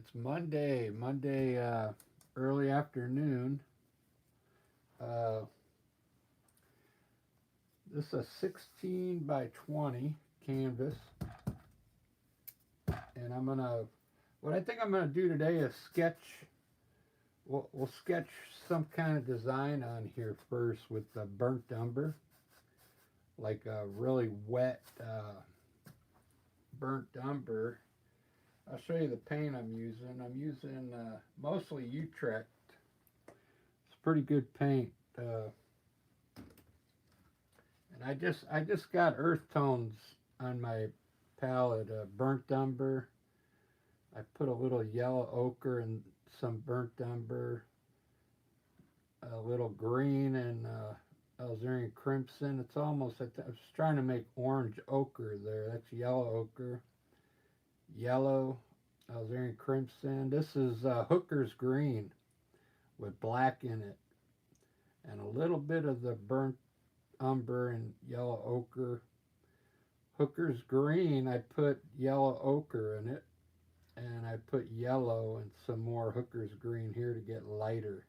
It's Monday early afternoon. Uh, this is a 16 by 20 canvas, and what I think I'm gonna do today is sketch. We'll sketch some kind of design on here first with the burnt umber, like a really wet burnt umber. I'll show you the paint I'm using. I'm using mostly Utrecht. It's pretty good paint. And I just got earth tones on my palette. Burnt umber. I put a little yellow ochre and some burnt umber, a little green and alizarin crimson. It's almost. I was trying to make orange ochre there. That's yellow ochre. Yellow, alizarin crimson. This is Hooker's green with black in it, and a little bit of the burnt umber and yellow ochre. Hooker's green, I put yellow ochre in it, and I put yellow and some more Hooker's green here to get lighter.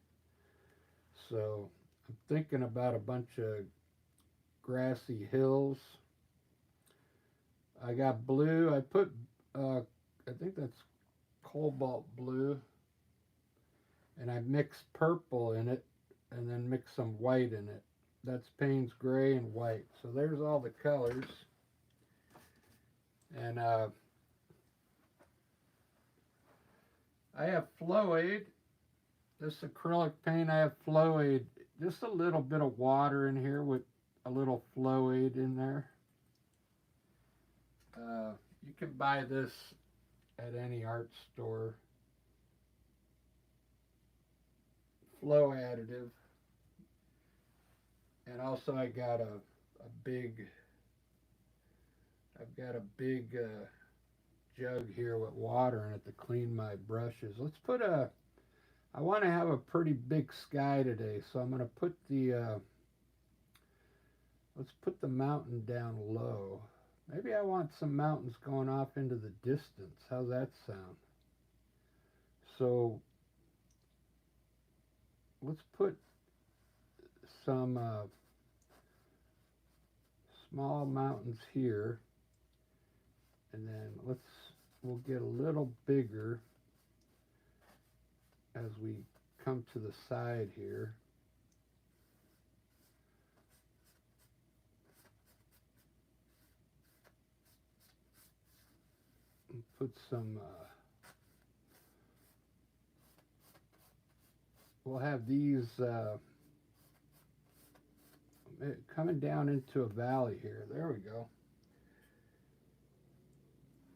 So I'm thinking about a bunch of grassy hills. I got blue. I put, I think that's cobalt blue, and I mixed purple in it, and then mixed some white in it. That's Payne's gray and white. So there's all the colors. And I have Floyd. This acrylic paint, I have Floyd. Just a little bit of water in here with a little Floyd in there. You can buy this at any art store. Flow additive. And also I've got a big jug here with water in it to clean my brushes. I want to have a pretty big sky today, so I'm going to put let's put the mountain down low. Maybe I want some mountains going off into the distance. How's that sound? So let's put some small mountains here, and then we'll get a little bigger as we come to the side here. And put some we'll have these coming down into a valley here. There we go.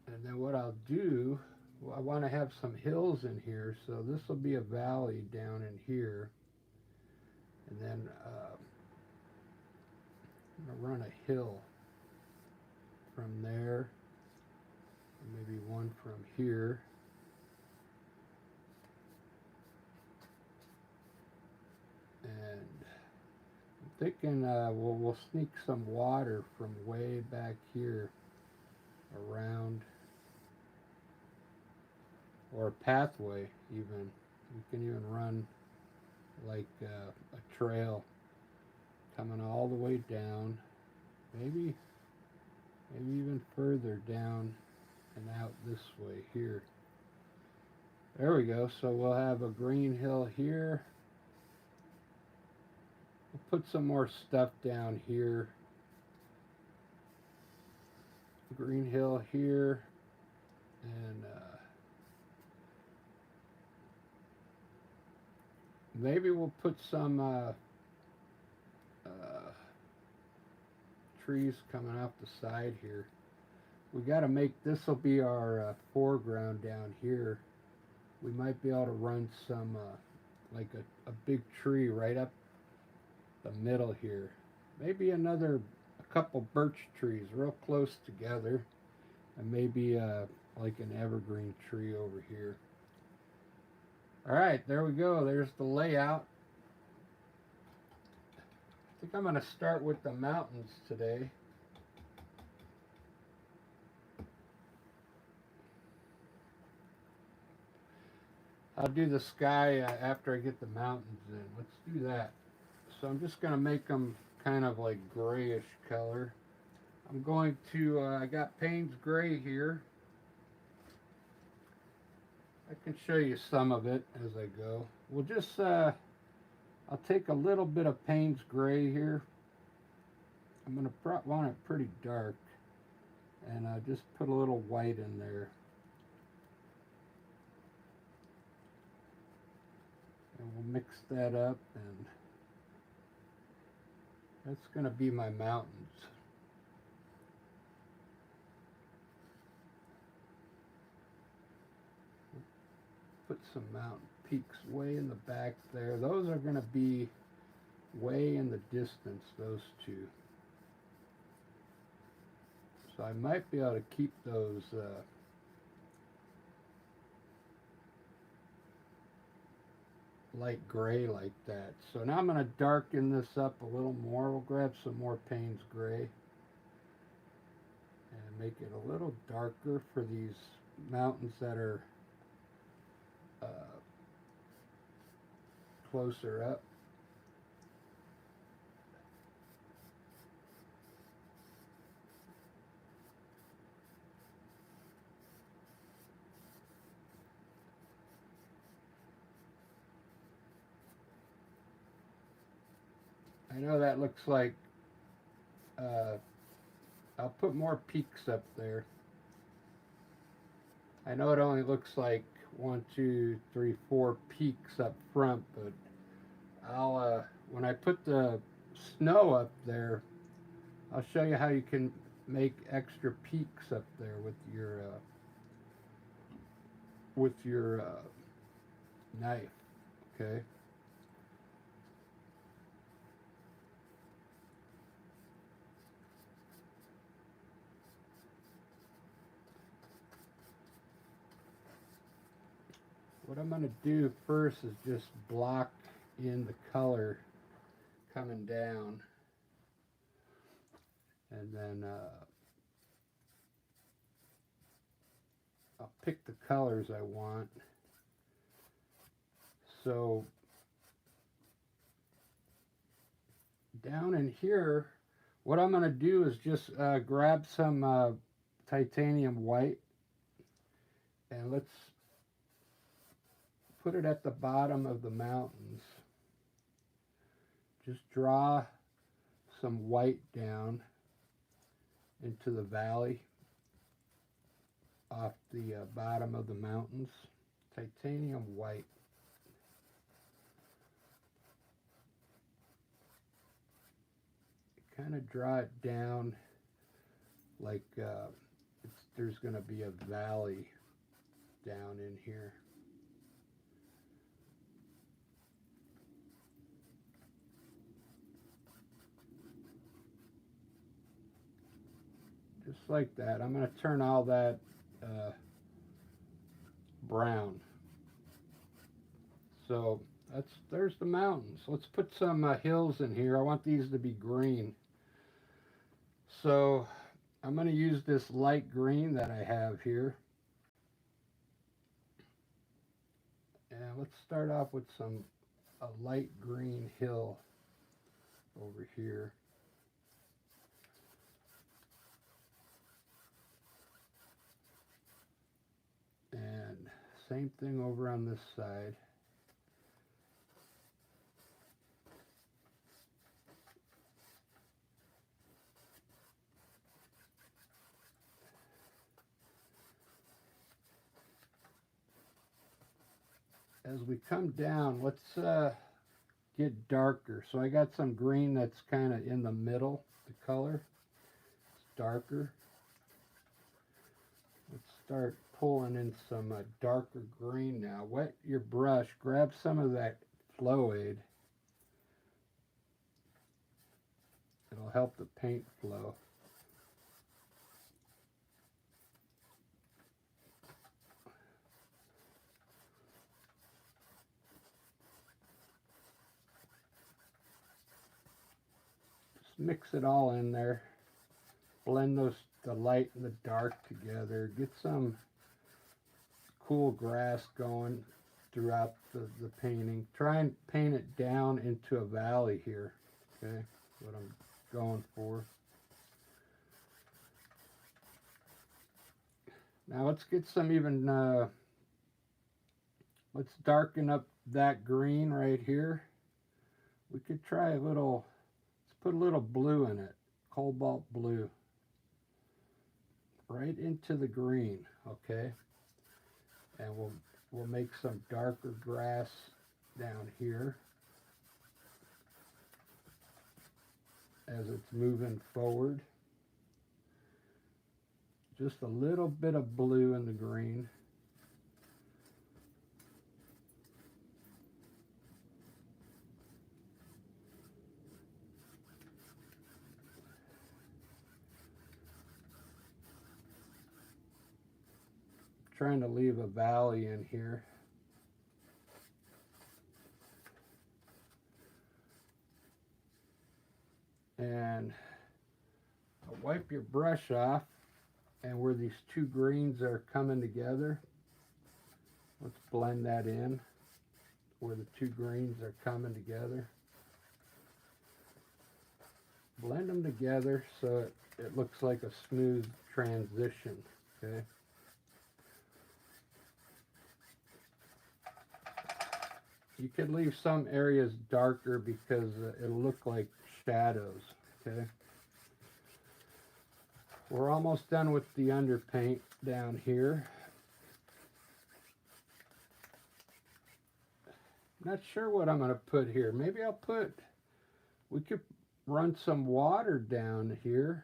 And then what I'll do, I want to have some hills in here, so this will be a valley down in here. And then I'm going to run a hill from there, and maybe one from here. And I'm thinking we'll sneak some water from way back here around, or a pathway even. You can even run like a trail coming all the way down, maybe even further down and out this way here. There we go. So we'll have a green hill here. We'll put some more stuff down here. Green hill here, and maybe we'll put some trees coming off the side here. We got to make this will be our foreground down here. We might be able to run some like a big tree right up the middle here. Maybe a couple birch trees real close together, and maybe like an evergreen tree over here. All right, there we go. There's the layout. I think I'm going to start with the mountains today. I'll do the sky after I get the mountains in. Let's do that. So I'm just going to make them kind of like grayish color. I'm going to, I got Payne's Gray here. I can show you some of it as I go. We'll just, I'll take a little bit of Payne's Gray here. I'm going to want it pretty dark. And just put a little white in there. And we'll mix that up, and that's going to be my mountains. Put some mountain peaks way in the back there. Those are going to be way in the distance, those two. So I might be able to keep those light gray like that. So now I'm going to darken this up a little more. We'll grab some more Payne's Gray and make it a little darker for these mountains that are closer up. I know that looks like I'll put more peaks up there. I know it only looks like 1, 2, 3, 4 peaks up front, but I'll when I put the snow up there, I'll show you how you can make extra peaks up there with your knife. Okay. What I'm going to do first is just block in the color coming down, and then I'll pick the colors I want. So down in here, what I'm going to do is just grab some titanium white, and let's put it at the bottom of the mountains. Just draw some white down into the valley off the bottom of the mountains. Titanium white. Kind of draw it down like there's going to be a valley down in here. Just like that. I'm going to turn all that brown. So there's the mountains. Let's put some hills in here. I want these to be green. So I'm going to use this light green that I have here. And let's start off with a light green hill over here. And same thing over on this side. As we come down, let's get darker. So I got some green that's kind of in the middle, the color. It's darker. Let's start pulling in some darker green now. Wet your brush, grab some of that flow aid. It'll help the paint flow. Just mix it all in there. Blend the light and the dark together. Get some cool grass going. throughout the painting. Try and paint it down into a valley here. Okay, what I'm going for. Now let's get some even, let's darken up that green right here. We could try a little, let's put a little blue in it, cobalt blue, right into the green, okay? And we'll make some darker grass down here as it's moving forward. Just a little bit of blue in the green. Trying to leave a valley in here. And wipe your brush off, and where these two greens are coming together, let's blend that in where the two greens are coming together. Blend them together so it looks like a smooth transition, okay? You could leave some areas darker because it'll look like shadows, okay? We're almost done with the underpaint down here. Not sure what I'm going to put here. Maybe we could run some water down here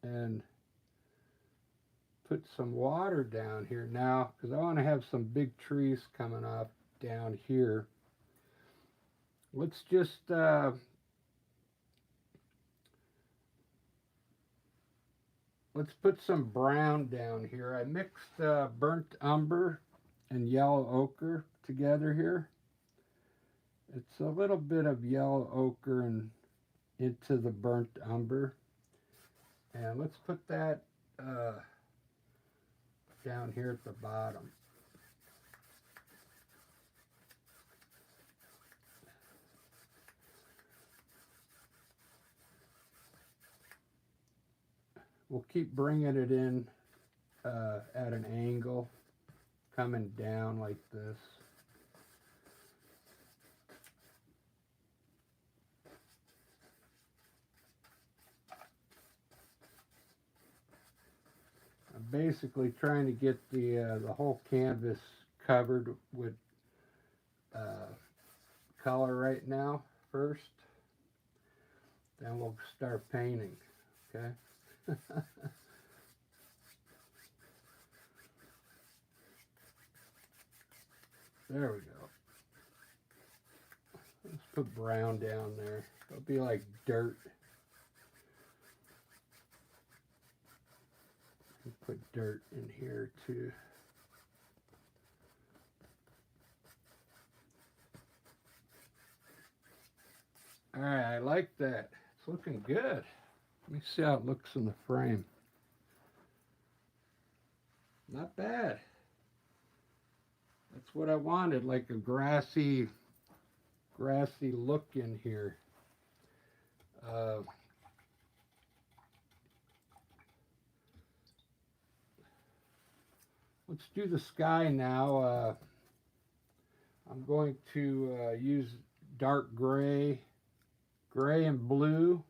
and put some water down here now, because I want to have some big trees coming up down here. Let's just let's put some brown down here. I mixed burnt umber and yellow ochre together here. It's a little bit of yellow ochre and into the burnt umber. And let's put that down here at the bottom. We'll keep bringing it in at an angle, coming down like this. I'm basically trying to get the whole canvas covered with color right now first. Then we'll start painting, okay? There we go. Let's put brown down there. It'll be like dirt. Put dirt in here too. All right, I like that. It's looking good. Let me see how it looks in the frame. Not bad. That's what I wanted, like a grassy look in here. Let's do the sky now. I'm going to use dark gray and blue,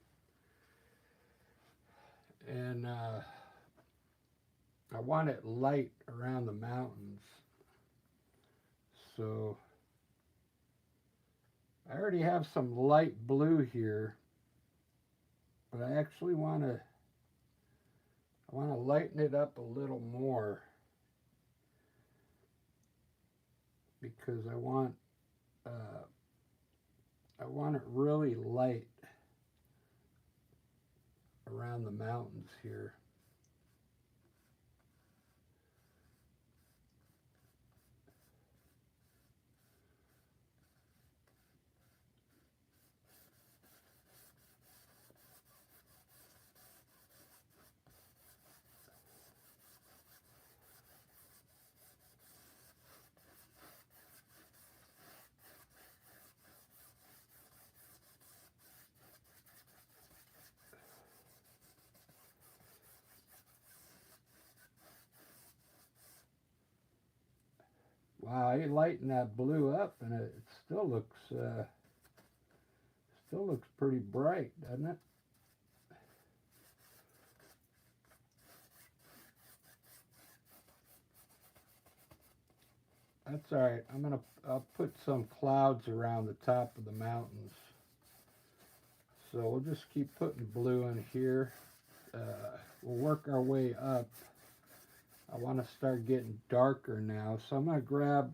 and I want it light around the mountains. So I already have some light blue here, but I actually want to lighten it up a little more, because I want it really light around the mountains here. Wow, I lighten that blue up and it still looks pretty bright, doesn't it? That's all right. I'll put some clouds around the top of the mountains. So we'll just keep putting blue in here. We'll work our way up. I want to start getting darker now, so I'm going to grab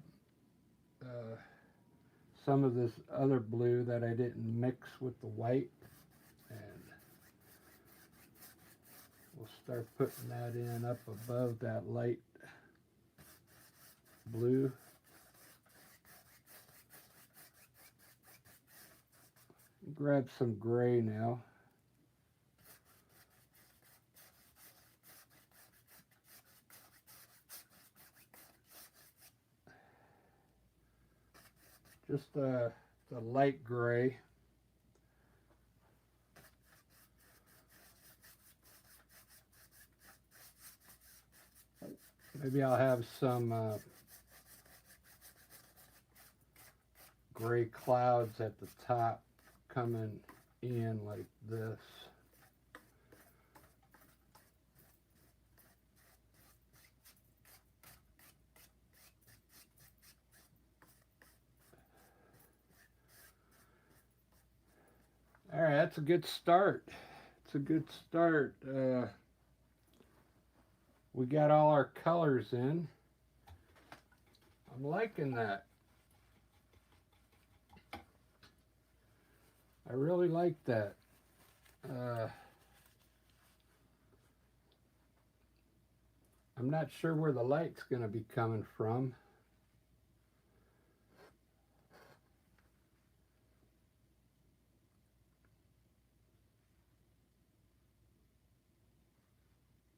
uh, some of this other blue that I didn't mix with the white, and we'll start putting that in up above that light blue. Grab some gray now. Just the light gray. Maybe I'll have some gray clouds at the top coming in like this. All right, that's a good start. It's a good start. We got all our colors in. I'm liking that. I really like that. I'm not sure where the light's going to be coming from.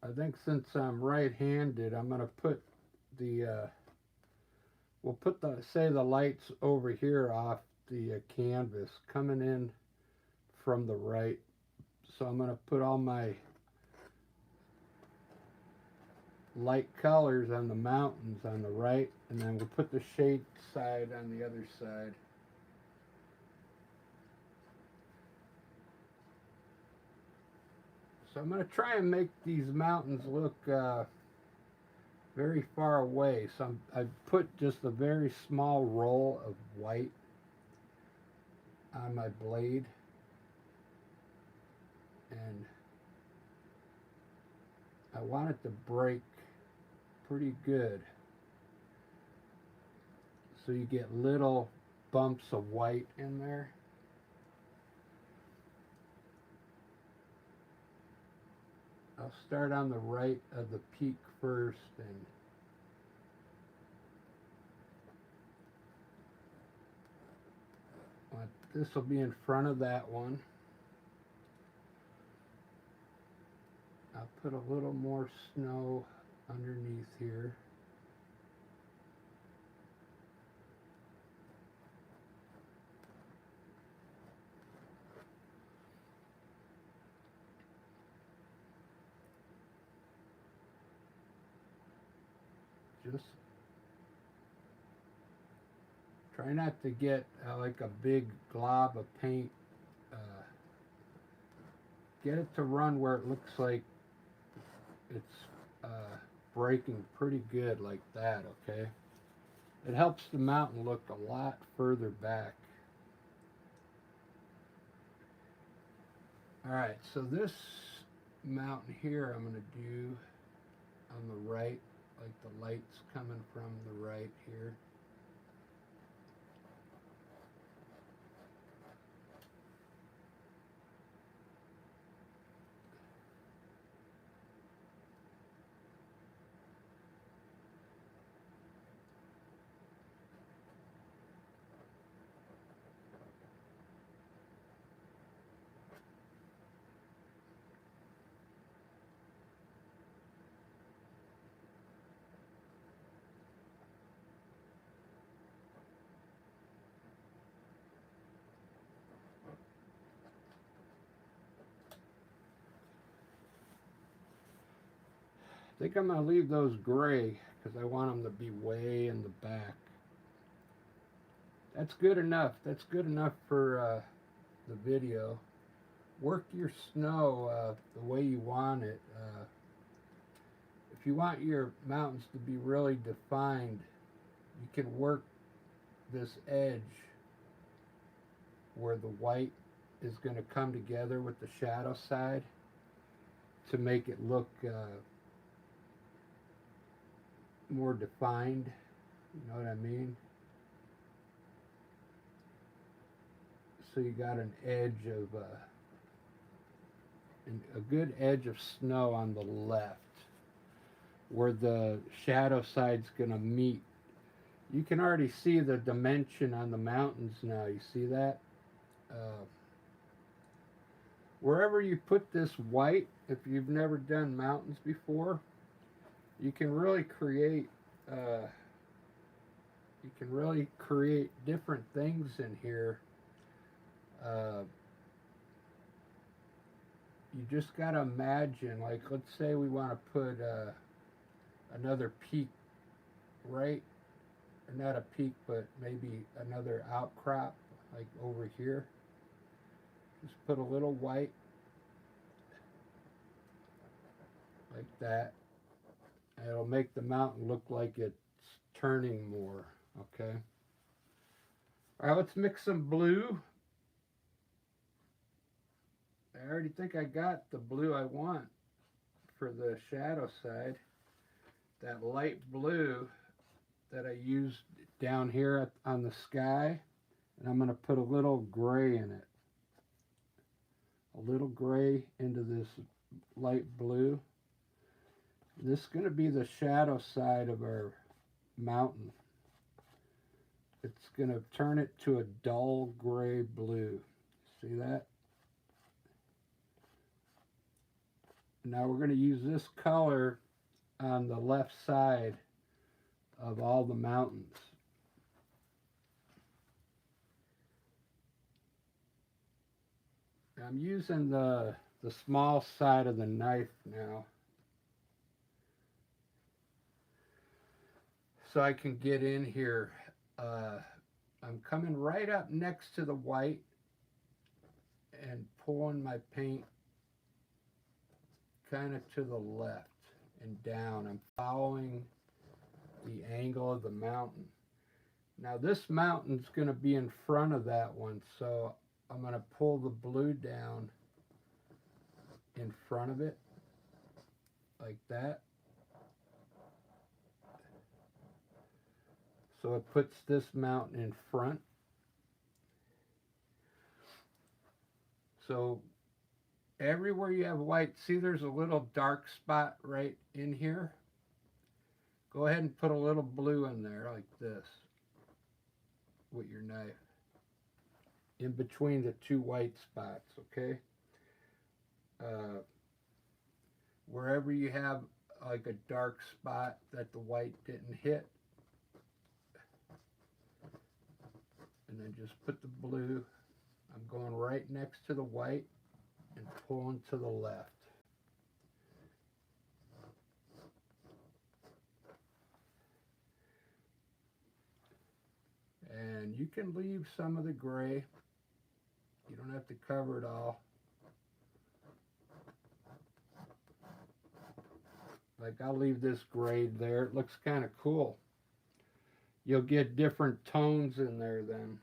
I think since I'm right-handed, I'm going to put the, we'll put say the lights over here off the canvas coming in from the right. So I'm going to put all my light colors on the mountains on the right, and then we'll put the shade side on the other side. So I'm going to try and make these mountains look very far away. So I've put just a very small roll of white on my blade, and I want it to break pretty good. So you get little bumps of white in there. I'll start on the right of the peak first, and this will be in front of that one. I'll put a little more snow underneath here. Just try not to get like a big glob of paint. Get it to run where it looks like it's breaking pretty good like that, okay? It helps the mountain look a lot further back. Alright, so this mountain here I'm going to do on the right, like the light's coming from the right here. I think I'm going to leave those gray because I want them to be way in the back. That's good enough. That's good enough for the video. Work your snow the way you want it. If you want your mountains to be really defined, you can work this edge where the white is going to come together with the shadow side to make it look more defined. You know what I mean? So you got an edge of a good edge of snow on the left where the shadow side's going to meet. You can already see the dimension on the mountains now. You see that? Wherever you put this white, if you've never done mountains before, you can really create different things in here. You just got to imagine, like, let's say we want to put another peak, right? Or not a peak, but maybe another outcrop, like over here. Just put a little white, like that. And it'll make the mountain look like it's turning more, okay? All right, let's mix some blue. I already think I got the blue I want for the shadow side. That light blue that I used down here on the sky, and I'm going to put a little gray in it. A little gray into this light blue. This is going to be the shadow side of our mountain. It's going to turn it to a dull gray blue. See that? Now we're going to use this color on the left side of all the mountains. I'm using the small side of the knife now, so I can get in here. I'm coming right up next to the white and pulling my paint kind of to the left and down. I'm following the angle of the mountain. Now this mountain's going to be in front of that one, so I'm going to pull the blue down in front of it, like that. So it puts this mountain in front. So everywhere you have white, see there's a little dark spot right in here? Go ahead and put a little blue in there like this with your knife. In between the two white spots, okay? Wherever you have like a dark spot that the white didn't hit, and then just put the blue. I'm going right next to the white and pulling to the left. And you can leave some of the gray. You don't have to cover it all. Like I'll leave this gray there. It looks kind of cool. You'll get different tones in there then.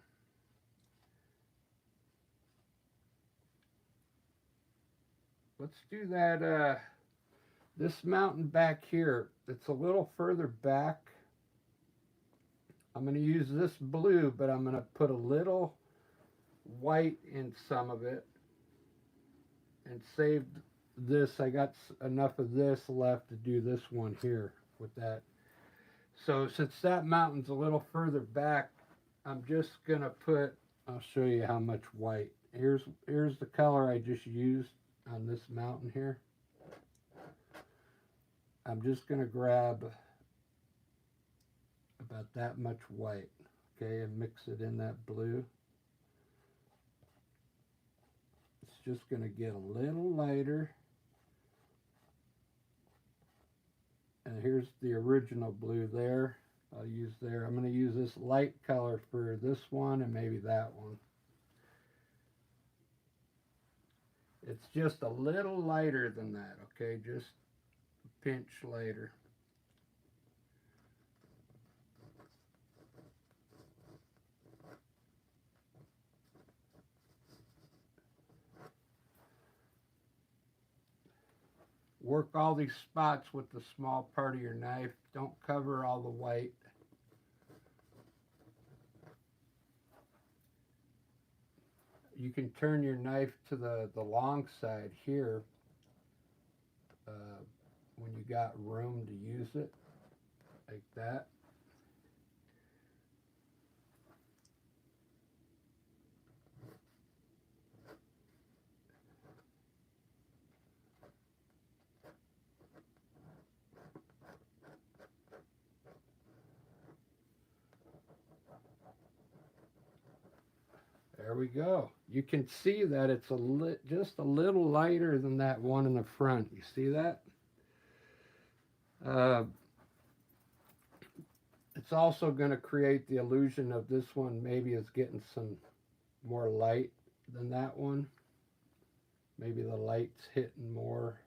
Let's do that, this mountain back here. It's a little further back. I'm going to use this blue, but I'm going to put a little white in some of it and save this. I got enough of this left to do this one here with that. So since that mountain's a little further back, I'm just going to put, I'll show you how much white. Here's the color I just used on this mountain here. I'm just going to grab about that much white, okay, and mix it in that blue. It's just going to get a little lighter. And here's the original blue there. I'll use there. I'm going to use this light color for this one and maybe that one. It's just a little lighter than that, okay? Just a pinch lighter. Work all these spots with the small part of your knife. Don't cover all the white. You can turn your knife to the long side here when you got room to use it, like that. There we go. You can see that it's just a little lighter than that one in the front. You see that? It's also going to create the illusion of this one maybe is getting some more light than that one. Maybe the light's hitting more.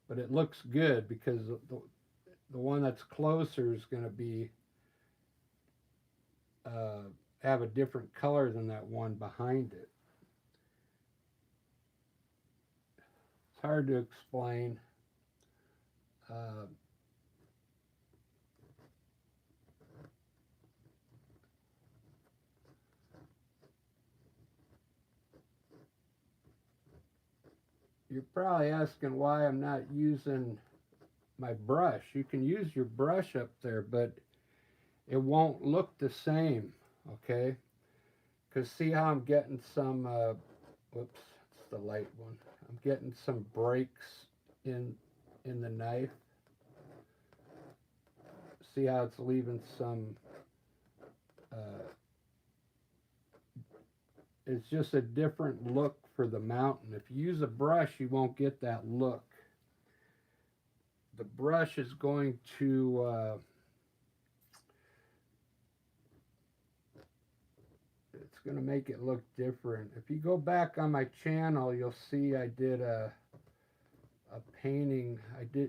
But it looks good because the one that's closer is going to be have a different color than that one behind it. It's hard to explain. You're probably asking why I'm not using my brush. You can use your brush up there, but it won't look the same, okay? Because see how I'm getting some, whoops, it's the light one. I'm getting some breaks in the knife. See how it's leaving some, it's just a different look for the mountain. If you use a brush, you won't get that look. The brush is going to, it's going to make it look different. If you go back on my channel, you'll see I did a painting.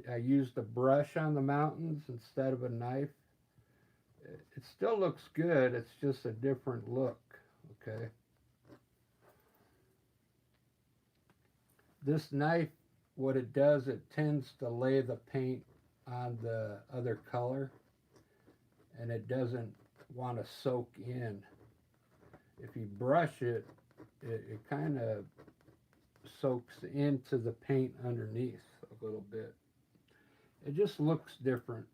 I used a brush on the mountains instead of a knife. It still looks good. It's just a different look, okay? This knife, what it does, it tends to lay the paint on the other color, and it doesn't want to soak in. If you brush it, it kind of soaks into the paint underneath a little bit. It just looks different.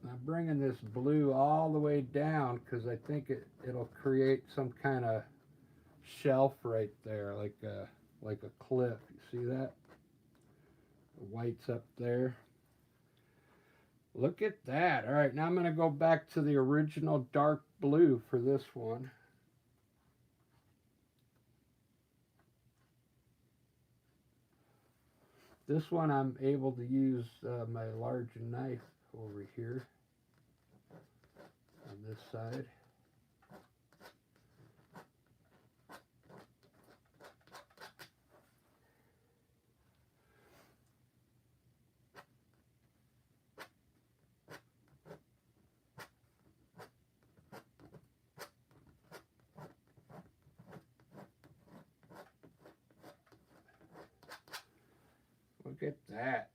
I'm bringing this blue all the way down because I think it'll create some kind of shelf right there, like a cliff. You see that? The white's up there. Look at that. All right, now I'm going to go back to the original dark blue for this one. This one I'm able to use my large knife over here on this side. Look at that.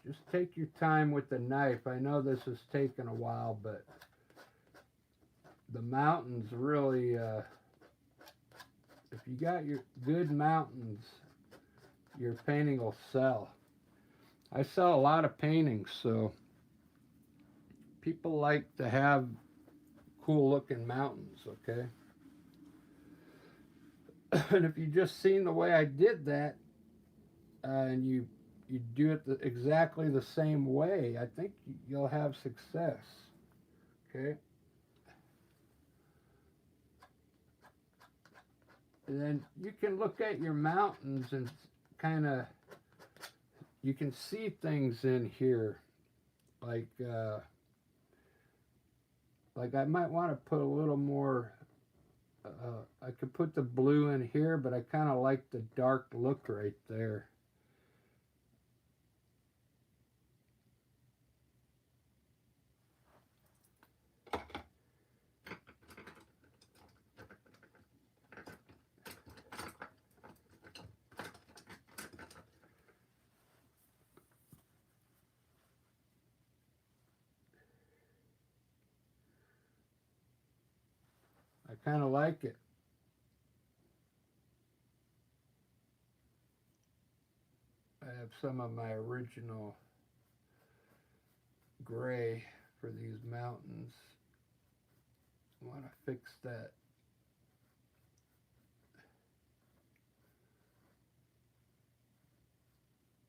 Just take your time with the knife. I know this has taken a while, but the mountains really, if you got your good mountains, your painting will sell. I sell a lot of paintings, so people like to have cool looking mountains, okay? And if you just seen the way I did that, and you you do it exactly the same way, I think you'll have success. Okay. And then you can look at your mountains and kind of, you can see things in here. Like, like I might want to put a little more, I could put the blue in here, but I kind of like the dark look right there. I kind of like it. I have some of my original gray for these mountains. I want to fix that.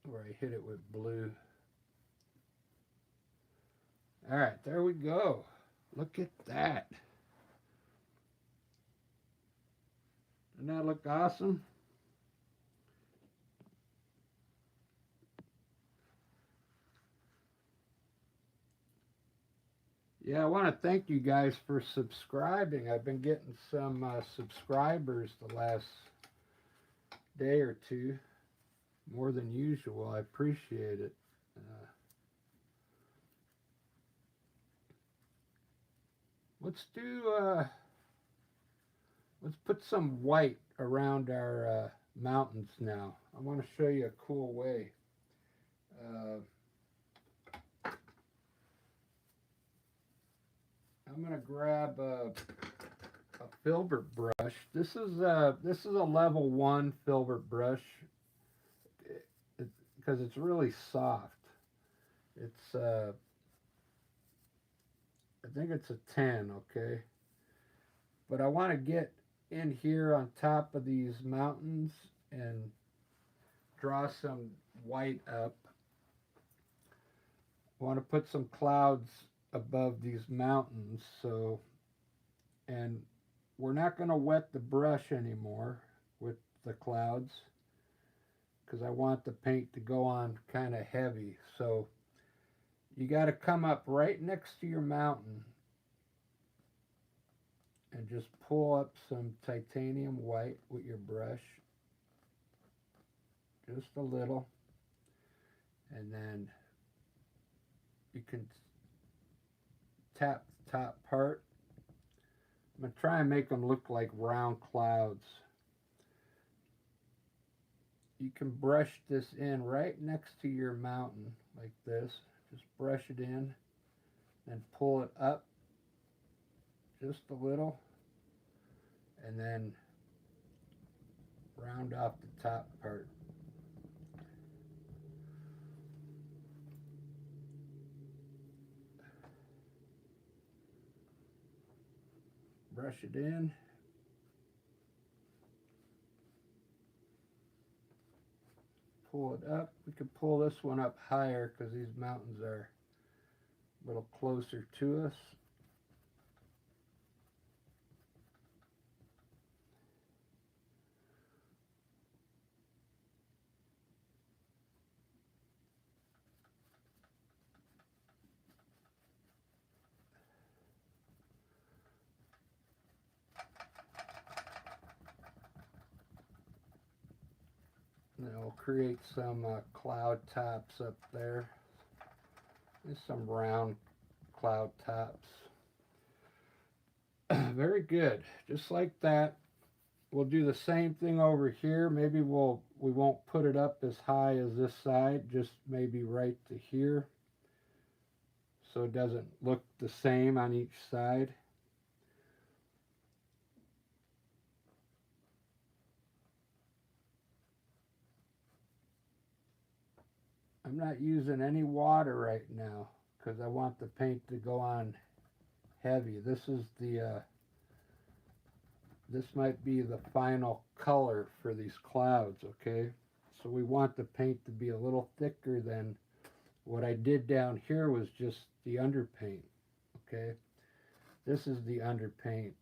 Where I hit it with blue. All right, there we go. Look at that. Doesn't that look awesome? Yeah, I want to thank you guys for subscribing. I've been getting some subscribers the last day or two, more than usual. I appreciate it. Let's do, let's put some white around our mountains now. I want to show you a cool way. I'm going to grab a filbert brush. This is a level 1 filbert brush because it's really soft. It's I think it's a 10, okay? But I want to get in here on top of these mountains and draw some white up. I want to put some clouds above these mountains, so, and we're not going to wet the brush anymore with the clouds because I want the paint to go on kind of heavy. So you got to come up right next to your mountain and just pull up some titanium white with your brush, just a little, and then you can tap the top part. I'm going to try and make them look like round clouds. You can brush this in right next to your mountain like this. Just brush it in and pull it up just a little, and then round off the top part. Brush it in. Pull it up. We could pull this one up higher because these mountains are a little closer to us. And then we'll create some cloud tops up there. There's some round cloud tops. Very good. Just like that. We'll do the same thing over here. Maybe we won't put it up as high as this side, just maybe right to here, so it doesn't look the same on each side. I'm not using any water right now because I want the paint to go on heavy. This is the this might be the final color for these clouds, okay? So we want the paint to be a little thicker than what I did down here was just the underpaint. Okay, this is the underpaint.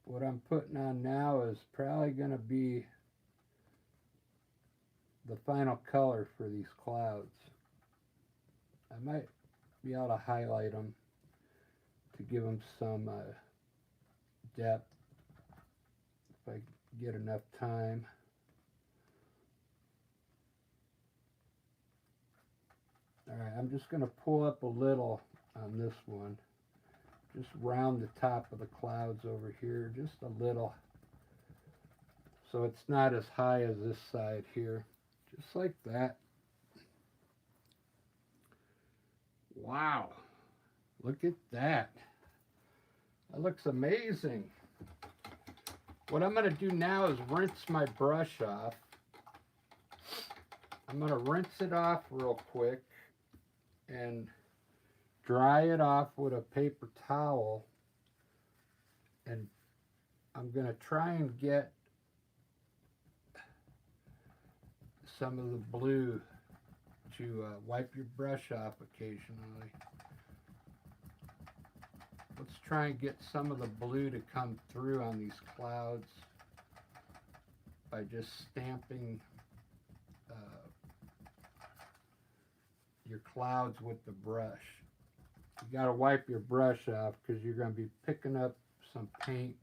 What I'm putting on now is probably going to be the final color for these clouds. I might be able to highlight them to give them some depth if I get enough time. Alright, I'm just going to pull up a little on this one. Just round the top of the clouds over here, just a little. So it's not as high as this side here. Just like that. Wow. Look at that. That looks amazing. What I'm going to do now is rinse my brush off. I'm going to rinse it off real quick and dry it off with a paper towel. And I'm going to try and get some of the blue to wipe your brush off occasionally. Let's try and get some of the blue to come through on these clouds by just stamping your clouds with the brush. You got to wipe your brush off because you're going to be picking up some paint.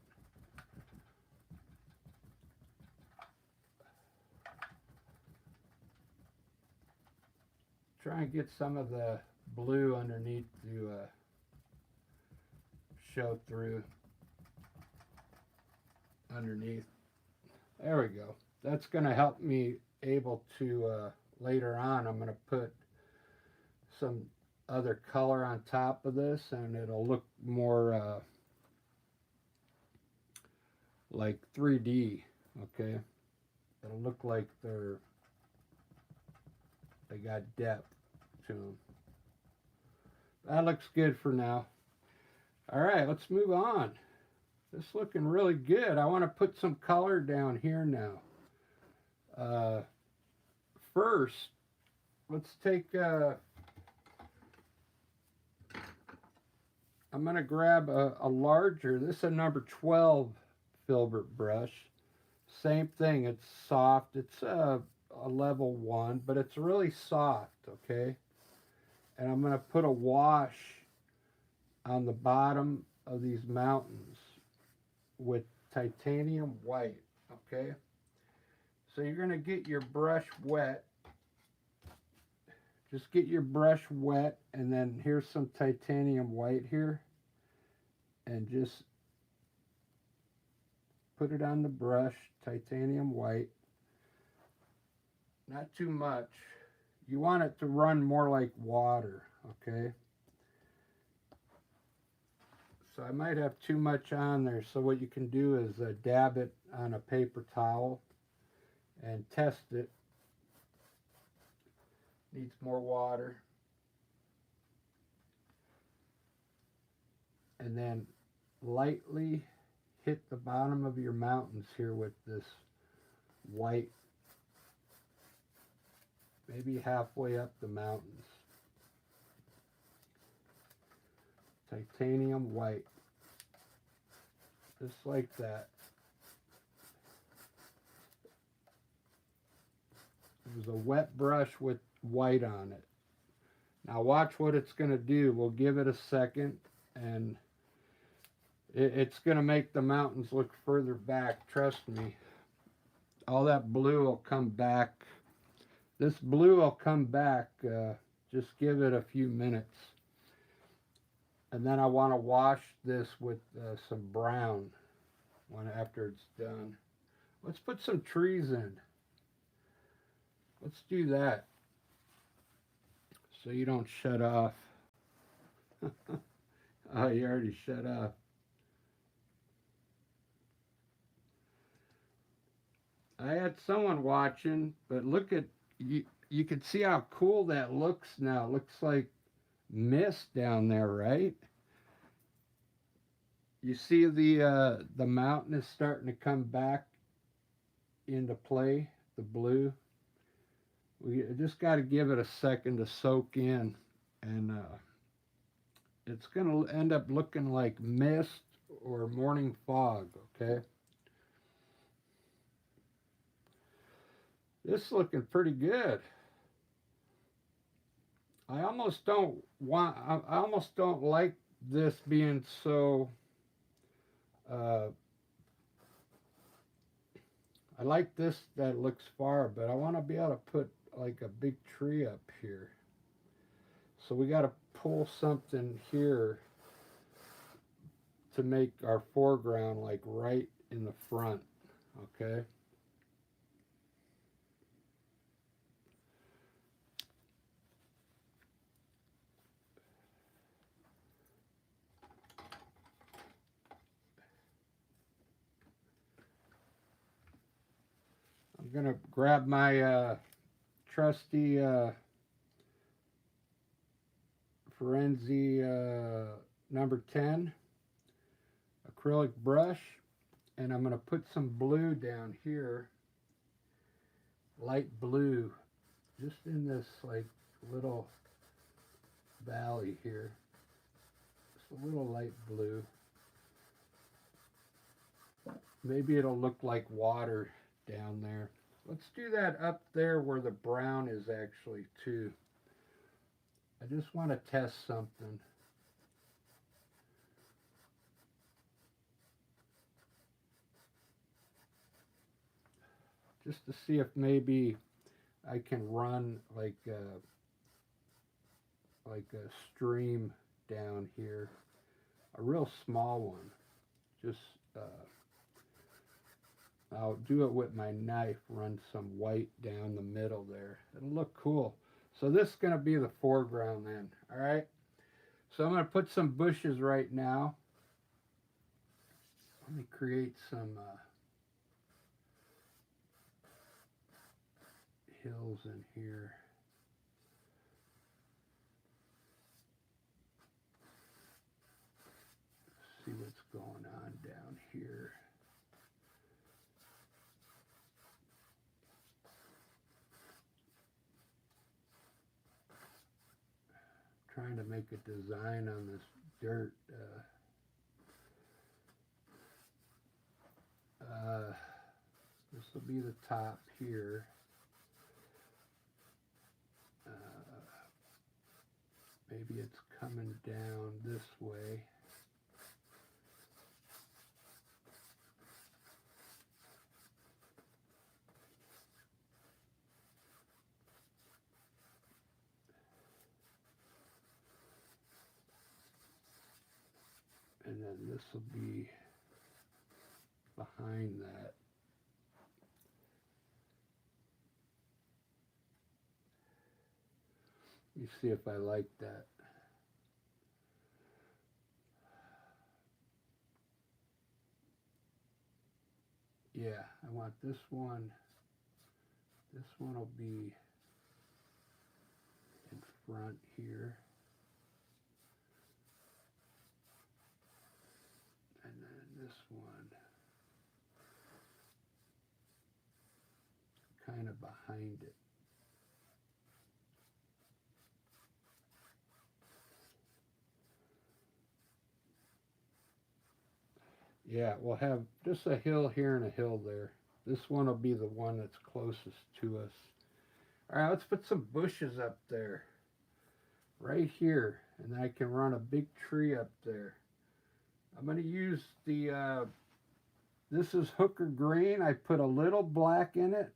Try and get some of the blue underneath to show through underneath. There we go. That's going to help me able to later on I'm going to put some other color on top of this and it'll look more like 3D. Okay, it'll look like they got depth to them. That looks good for now. All right, let's move on. This is looking really good. I want to put some color down here now. First, let's take I'm going to grab a larger, this is a number 12 filbert brush. Same thing, it's soft. It's a level 1, but it's really soft, okay? And I'm going to put a wash on the bottom of these mountains with titanium white, okay? So you're going to get your brush wet. Just get your brush wet, and then here's some titanium white here. And just put it on the brush, titanium white. Not too much. You want it to run more like water, okay? So I might have too much on there, so what you can do is dab it on a paper towel and test it. Needs more water. And then lightly hit the bottom of your mountains here with this white, maybe halfway up the mountains. Titanium white. Just like that. It was a wet brush with white on it. Now watch what it's going to do. We'll give it a second and it's going to make the mountains look further back. Trust me. All that blue will come back. This blue will come back. Just give it a few minutes. And then I want to wash this with some brown after it's done. Let's put some trees in. Let's do that. So you don't shut off. Oh, you already shut off. I had someone watching, but look at, you can see how cool that looks now. It looks like mist down there, right? You see the mountain is starting to come back into play the blue. We just got to give it a second to soak in, and it's going to end up looking like mist or morning fog, okay? This is looking pretty good. I almost don't like this being so, uh, I like this that looks far, but I want to be able to put like a big tree up here. So we got to pull something here to make our foreground like right in the front, okay? I'm gonna grab my trusty Forenzi number 10 acrylic brush, and I'm gonna put some blue down here, light blue, just in this like little valley here. Just a little light blue. Maybe it'll look like water down there. Let's do that up there where the brown is actually too. I just want to test something. Just to see if maybe I can run like a stream down here, a real small one. Just I'll do it with my knife, run some white down the middle there. It'll look cool. So this is going to be the foreground then, all right? So I'm going to put some bushes right now. Let me create some hills in here. See what's going on down here. Trying to make a design on this dirt. This will be the top here. Maybe it's coming down this way. And then this will be behind that. You see if I like that. Yeah, I want this one. This one will be in front here. And then this one kind of behind it. Yeah, we'll have just a hill here and a hill there. This one will be the one that's closest to us. All right, let's put some bushes up there. Right here. And I can run a big tree up there. I'm going to use the, this is hooker green. I put a little black in it.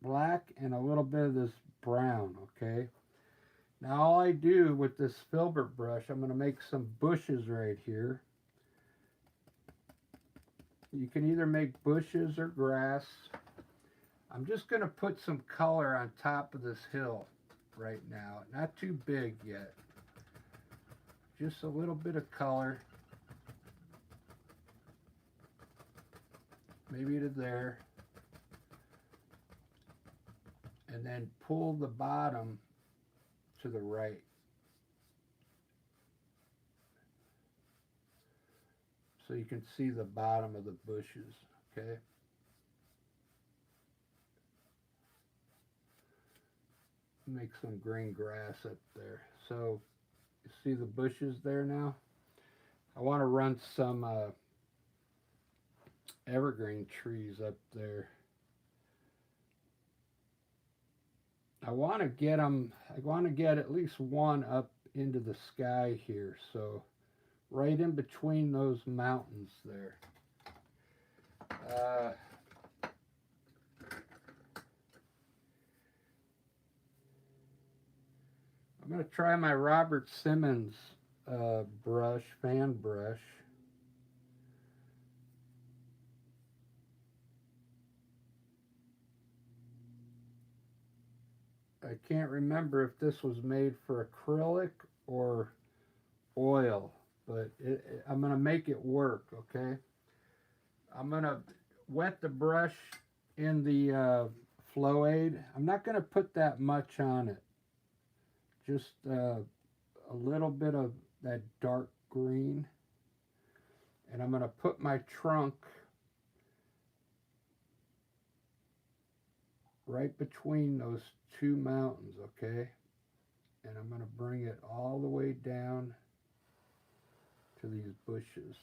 Black and a little bit of this brown, okay? Now all I do with this filbert brush, I'm going to make some bushes right here. You can either make bushes or grass. I'm just going to put some color on top of this hill right now. Not too big yet. Just a little bit of color. Maybe to there. And then pull the bottom to the right. So you can see the bottom of the bushes, okay? make some green grass up there. So you see the bushes there now? I want to run some evergreen trees up there. I want to get them, I want to get at least one up into the sky here. So right in between those mountains there. I'm going to try my Robert Simmons brush, fan brush. I can't remember if this was made for acrylic or oil, but I'm going to make it work, okay? I'm going to wet the brush in the flow aid. I'm not going to put that much on it. Just a little bit of that dark green. And I'm going to put my trunk right between those two mountains, okay? And I'm going to bring it all the way down to these bushes.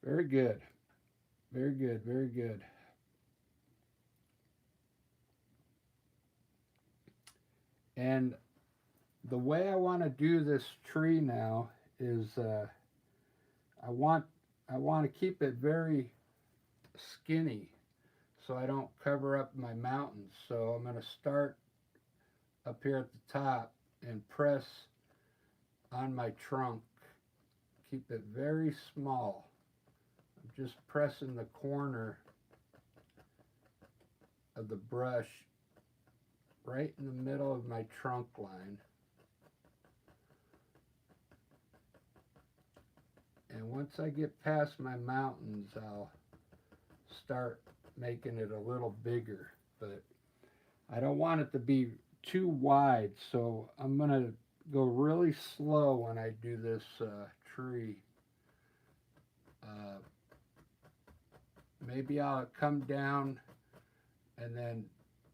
Very good. Very good, very good. And the way I want to do this tree now is I want to keep it very skinny so I don't cover up my mountains. So I'm going to start up here at the top and press on my trunk. Keep it very small. I'm just pressing the corner of the brush right in the middle of my trunk line. And once I get past my mountains, I'll start making it a little bigger. But I don't want it to be too wide, so I'm going to go really slow when I do this tree. Maybe I'll come down and then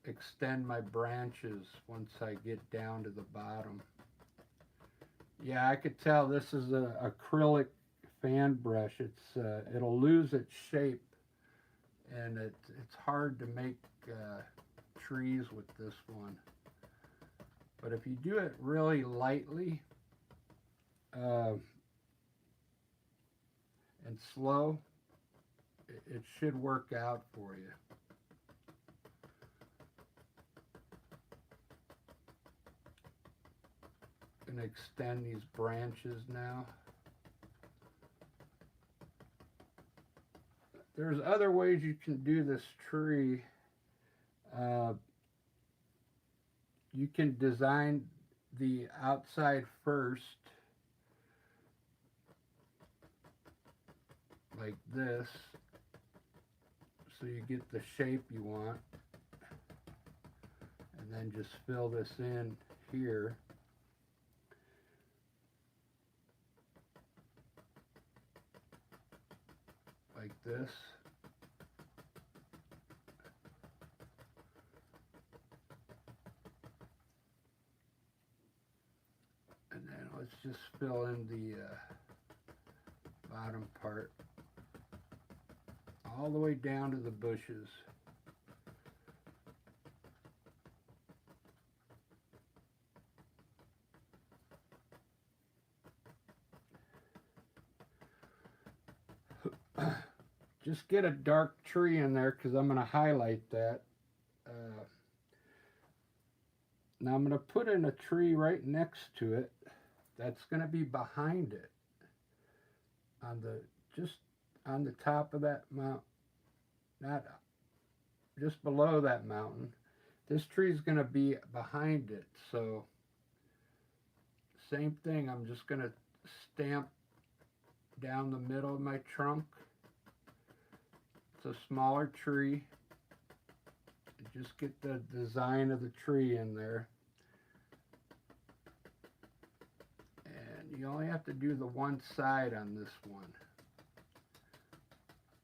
extend my branches once I get down to the bottom. Yeah, I could tell this is an acrylic fan brush. It'll lose its shape, and it's hard to make trees with this one. But if you do it really lightly and slow, it should work out for you. I'm going to extend these branches now. There's other ways you can do this tree. You can design the outside first, like this, so you get the shape you want, and then just fill this in here. Like this. And then let's just fill in the bottom part all the way down to the bushes. Just get a dark tree in there because I'm going to highlight that. Now I'm going to put in a tree right next to it that's going to be behind it, just on the top of that mountain, not just below that mountain. This tree is going to be behind it, so same thing. I'm just going to stamp down the middle of my trunk. It's a smaller tree. Just get the design of the tree in there. And you only have to do the one side on this one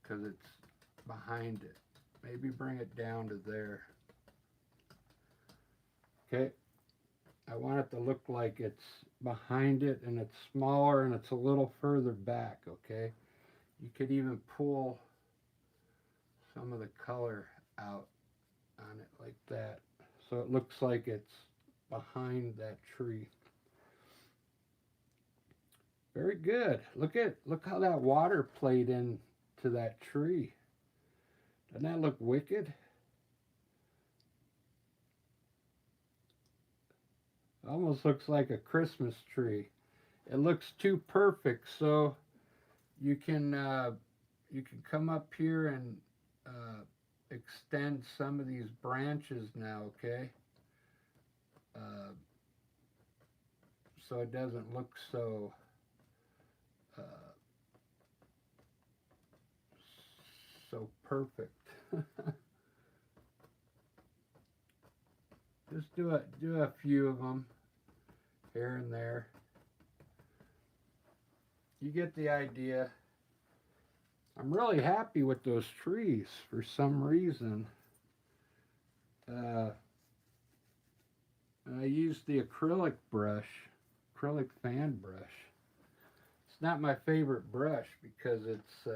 because it's behind it. Maybe bring it down to there. Okay, I want it to look like it's behind it and it's smaller and it's a little further back. Okay, you could even pull some of the color out on it like that, so it looks like it's behind that tree. Very good. Look how that water played into that tree. Doesn't that look wicked? It almost looks like a Christmas tree. It looks too perfect, so you can uh, you can come up here and extend some of these branches now. Okay, uh, so it doesn't look uh, so perfect. Just do a few of them here and there. You get the idea. I'm really happy with those trees for some reason. Uh, I used the acrylic brush, acrylic fan brush. It's not my favorite brush because it's,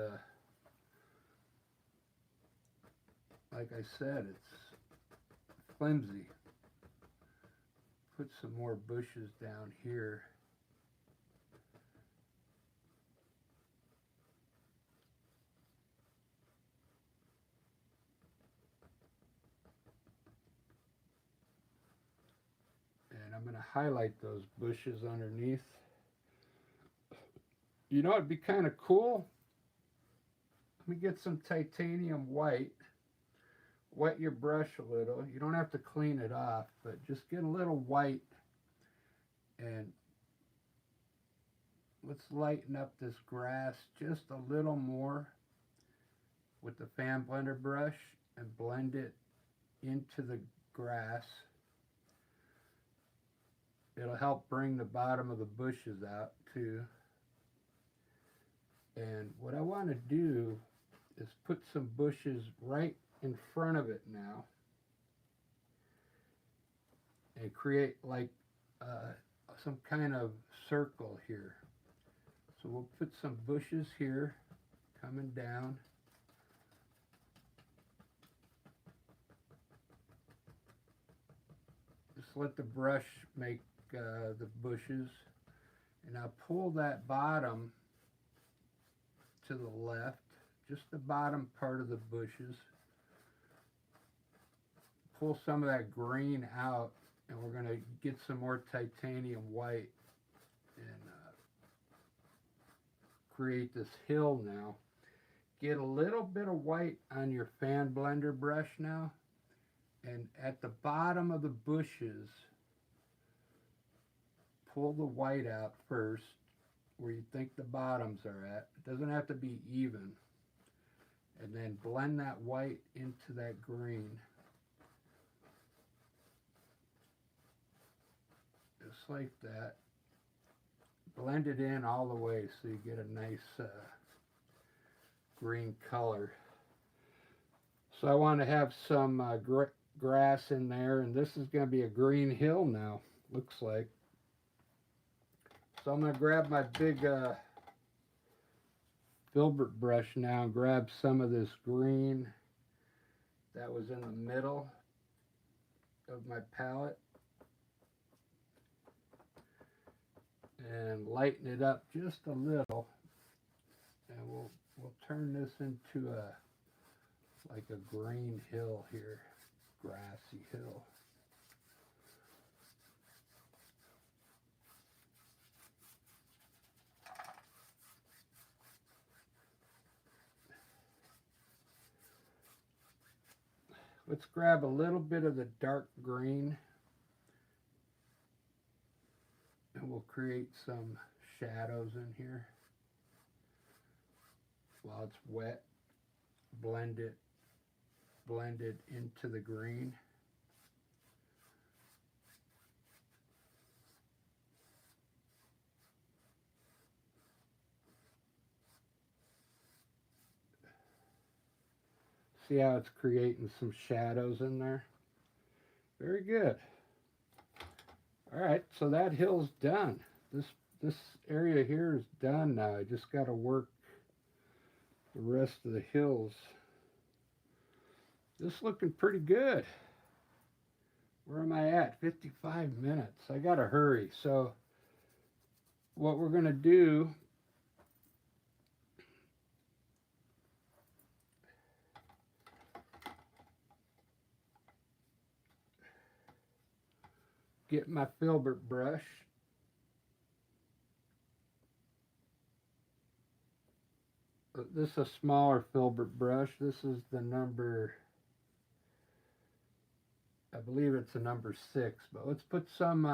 like I said, it's flimsy. Put some more bushes down here. And I'm going to highlight those bushes underneath. You know, it'd be kind of cool. Let me get some titanium white. Wet your brush a little. You don't have to clean it off, but just get a little white and let's lighten up this grass just a little more with the fan blender brush and blend it into the grass. It'll help bring the bottom of the bushes out too. And what I want to do is put some bushes right in front of it now and create like some kind of circle here. So we'll put some bushes here coming down. Just let the brush make the bushes. And now pull that bottom to the left, just the bottom part of the bushes. Pull some of that green out, and we're going to get some more titanium white and create this hill now. Get a little bit of white on your fan blender brush now, and at the bottom of the bushes, pull the white out first where you think the bottoms are at. It doesn't have to be even. And then blend that white into that green. Just like that. Blend it in all the way so you get a nice green color. So I want to have some grass in there, and this is going to be a green hill now, looks like. So I'm going to grab my big filbert brush now and grab some of this green that was in the middle of my palette and lighten it up just a little, and we'll turn this into like a green hill here, grassy hill. Let's grab a little bit of the dark green and we'll create some shadows in here. While it's wet, blend it into the green. See how it's creating some shadows in there? Very good. All right, so that hill's done. This area here is done now. I just got to work the rest of the hills. This looking pretty good. Where am I at? 55 minutes. I got to hurry. So what we're going to do, get my filbert brush. This is a smaller filbert brush. This is the number, I believe it's a number 6. But let's put some,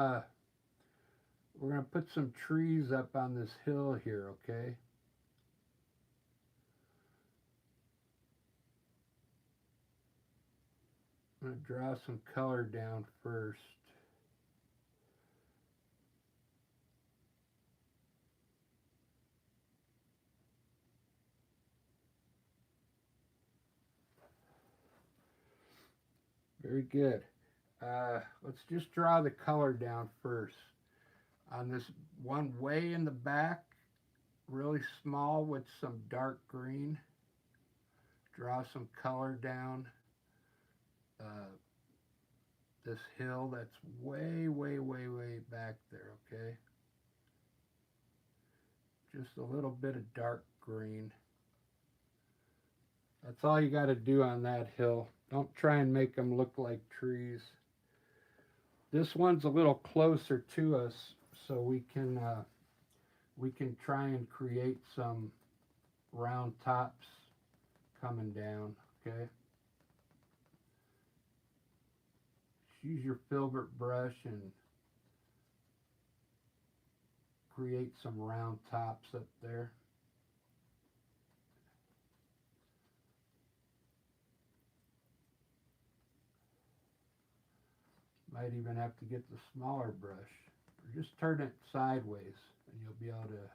we're going to put some trees up on this hill here, okay? I'm going to draw some color down first. Very good. Let's just draw the color down first. On this one way in the back, really small with some dark green, draw some color down this hill that's way, way, way, way back there, okay? Just a little bit of dark green. That's all you got to do on that hill. Don't try and make them look like trees. This one's a little closer to us, so we can try and create some round tops coming down, okay? Use your filbert brush and create some round tops up there. Might even have to get the smaller brush, or just turn it sideways and you'll be able to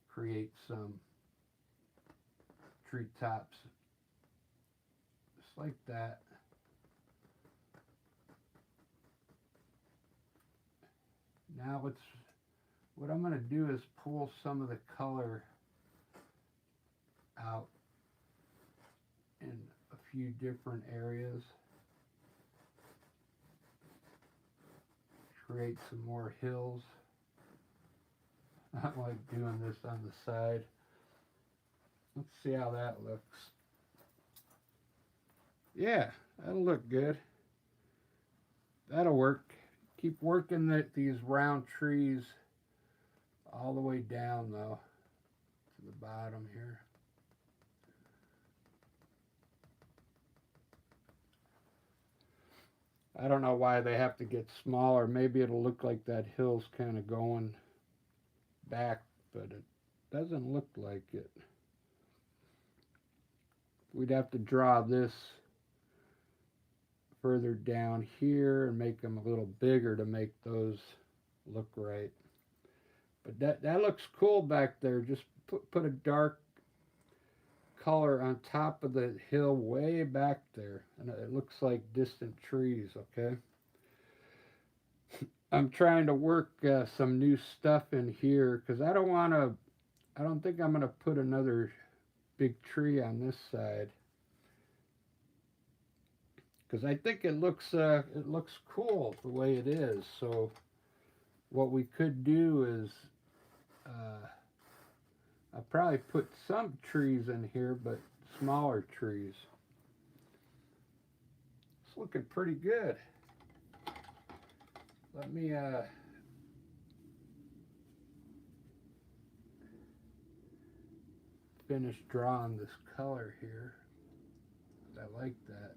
create some tree tops just like that. Now what I'm going to do is pull some of the color out in a few different areas. Create some more hills. I like doing this on the side. Let's see how that looks. Yeah, that'll look good. That'll work. Keep working these round trees all the way down though to the bottom here. I don't know why they have to get smaller. Maybe it'll look like that hill's kind of going back, but it doesn't look like it. We'd have to draw this further down here and make them a little bigger to make those look right. But that looks cool back there. Just put a dark color on top of the hill way back there, and it looks like distant trees, okay? I'm trying to work some new stuff in here because I don't think I'm going to put another big tree on this side because I think it looks cool the way it is. So what we could do is I'll probably put some trees in here, but smaller trees. It's looking pretty good. Let me finish drawing this color here. I like that.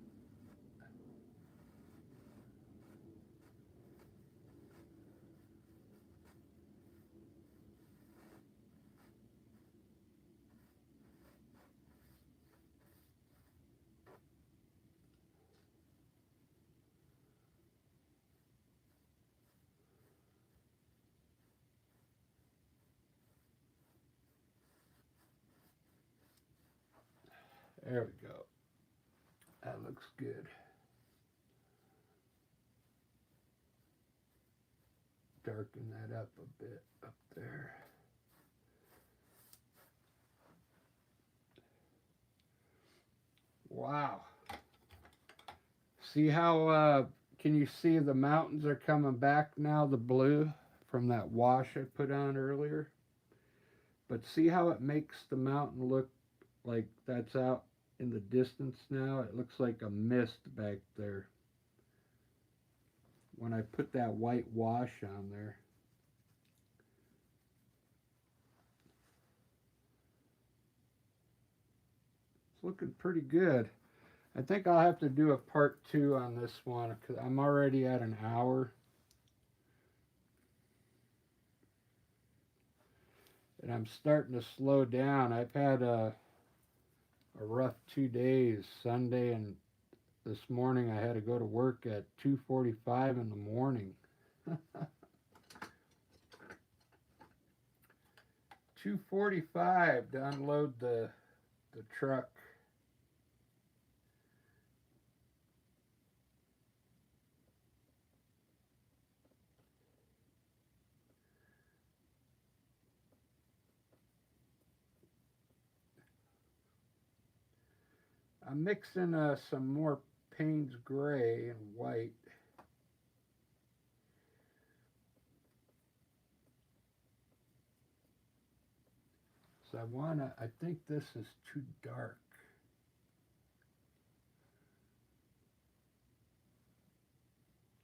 There we go. That looks good. darken that up a bit up there. Wow. See how, can you see the mountains are coming back now, the blue from that wash I put on earlier? But see how it makes the mountain look like that's out in the distance now? It looks like a mist back there when I put that white wash on there. It's looking pretty good. I think I'll have to do a part 2 on this one because I'm already at an hour. And I'm starting to slow down. I've had a rough 2 days. Sunday and this morning I had to go to work at 2:45 in the morning. 2:45 to unload the truck. I'm mixing some more Payne's gray and white. So I think this is too dark.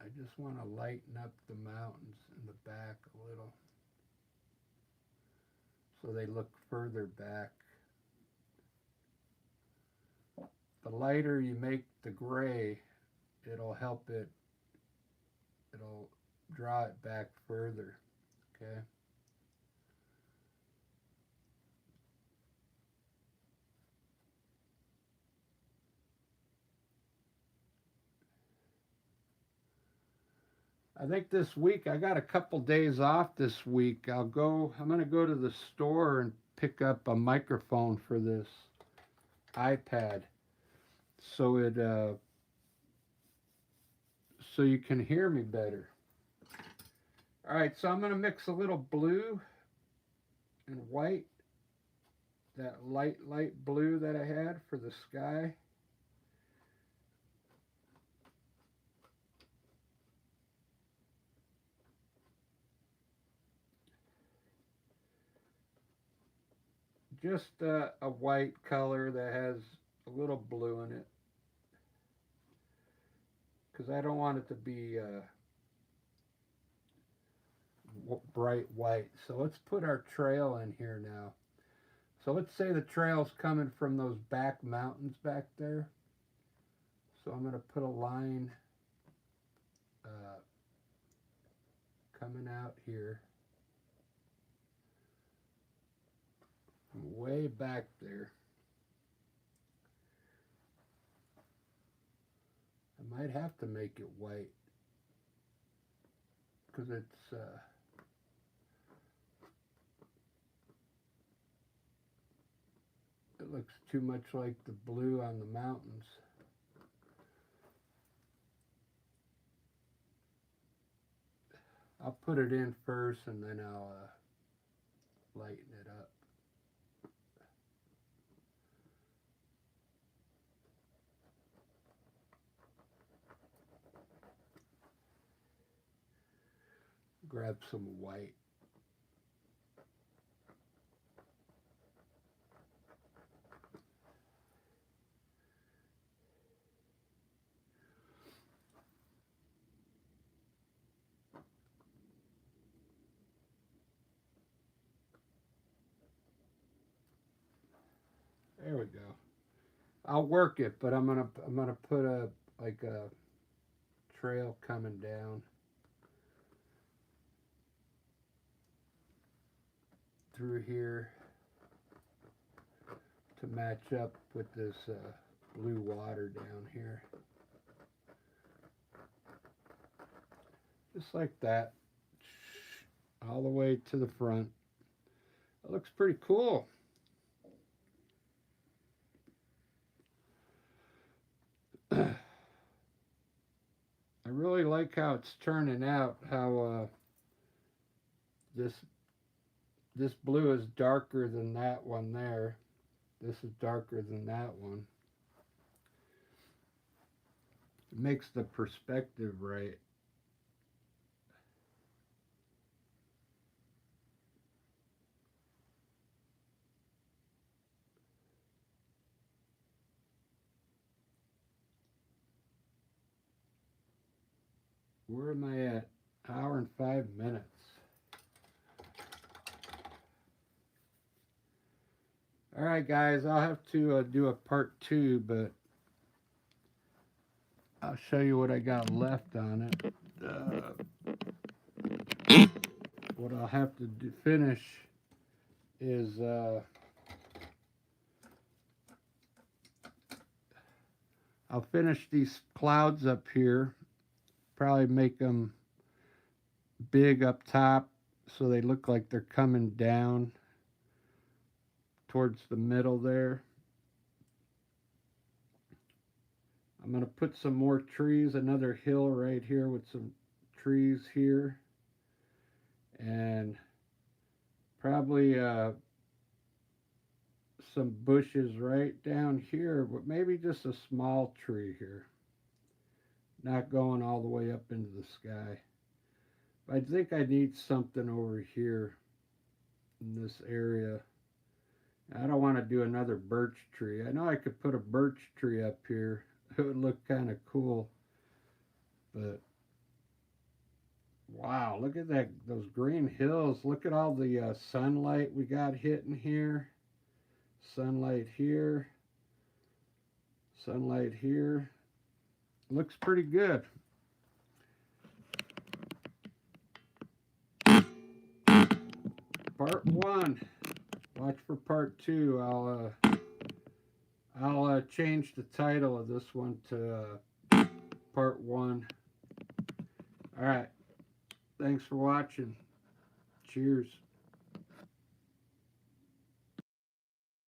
I just want to lighten up the mountains in the back a little so they look further back. The lighter you make the gray, it'll help it, it'll draw it back further, okay? I think this week, I got a couple days off this week. I'm going to go to the store and pick up a microphone for this iPad so so you can hear me better. All right, so I'm going to mix a little blue and white, that light blue that I had for the sky. Just a white color that has a little blue in it, because I don't want it to be bright white. So let's put our trail in here now. So let's say the trail's coming from those back mountains back there. So I'm going to put a line coming out here from way back there. I might have to make it white because it looks too much like the blue on the mountains. I'll put it in first and then I'll lighten it up. Grab some white. There we go. I'll work it, but I'm gonna put a trail coming down through here to match up with this blue water down here. Just like that, all the way to the front. It looks pretty cool. I really like how it's turning out, how this blue is darker than that one there. This is darker than that one. It makes the perspective right. Where am I at? Hour and 5 minutes. All right, guys, I'll have to do a part 2, but I'll show you what I got left on it. What I'll have to finish is I'll finish these clouds up here. Probably make them big up top so they look like they're coming down towards the middle there. I'm going to put some more trees, another hill right here with some trees here, and probably some bushes right down here, but maybe just a small tree here, not going all the way up into the sky. I think I need something over here in this area. I don't want to do another birch tree. I know I could put a birch tree up here. It would look kind of cool. But wow, look at that, those green hills. Look at all the sunlight we got hitting here. Sunlight here. Sunlight here. Looks pretty good. Part 1. Watch for part 2. I'll change the title of this one to part 1. All right. Thanks for watching. Cheers.